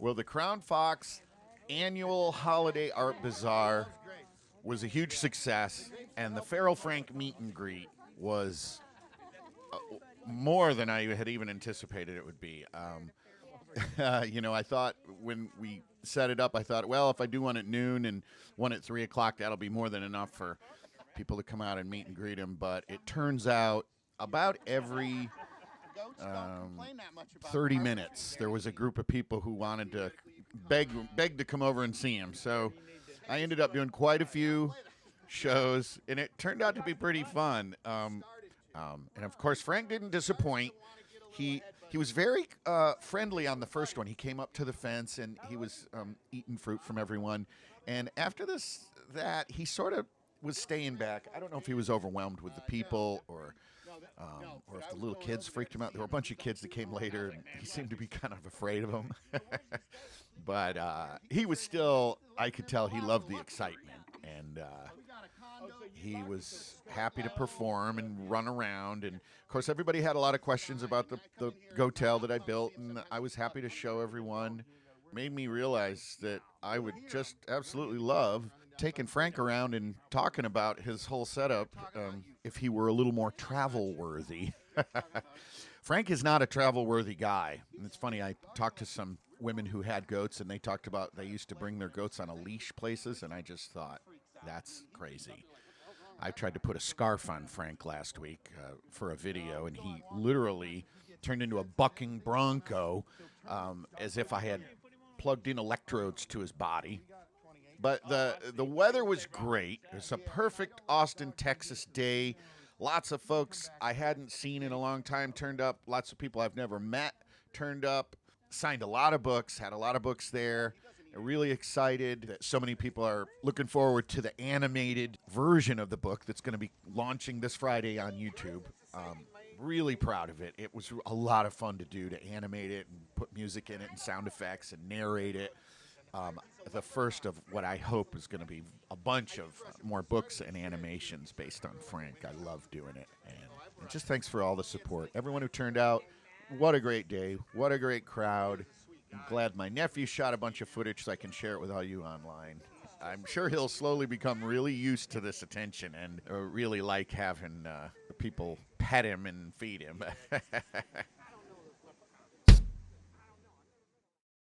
Well, the Crown Fox annual holiday art bazaar was a huge success, and the Farrell Frank meet and greet was more than I had even anticipated it would be. I thought when we set it up, I thought, well, if I do one at noon and one at 3 o'clock, that'll be more than enough for people to come out and meet and greet him. But it turns out about every 30 minutes, there was a group of people who wanted to beg to come over and see him. So I ended up doing quite a few shows, and it turned out to be pretty fun. And of course, Frank didn't disappoint. He was very friendly on the first one. He came up to the fence and he was eating fruit from everyone. And after that he sort of was staying back. I don't know if he was overwhelmed with the people or if the little kids freaked him out. There were a bunch of kids that came later, and he seemed to be kind of afraid of them. But he was still, I could tell he loved the excitement. And he was happy to perform and run around. And, of course, everybody had a lot of questions about the Gotel that I built, and I was happy to show everyone. Made me realize that I would just absolutely love taking Frank around and talking about his whole setup if he were a little more travel-worthy. Frank is not a travel-worthy guy. And it's funny, I talked to some women who had goats, and they talked about they used to bring their goats on a leash places, and I just thought, that's crazy. I tried to put a scarf on Frank last week for a video, and he literally turned into a bucking bronco as if I had plugged in electrodes to his body. But the weather was great. It was a perfect Austin, Texas day. Lots of folks I hadn't seen in a long time turned up. Lots of people I've never met turned up. Signed a lot of books, had a lot of books there. Really excited that so many people are looking forward to the animated version of the book that's going to be launching this Friday on YouTube. Really proud of it. It was a lot of fun to do, to animate it and put music in it and sound effects and narrate it. The first of what I hope is going to be a bunch of more books and animations based on Frank. I love doing it. And just thanks for all the support. Everyone who turned out, what a great day. What a great crowd. I'm glad my nephew shot a bunch of footage so I can share it with all you online. I'm sure he'll slowly become really used to this attention and really like having people pet him and feed him.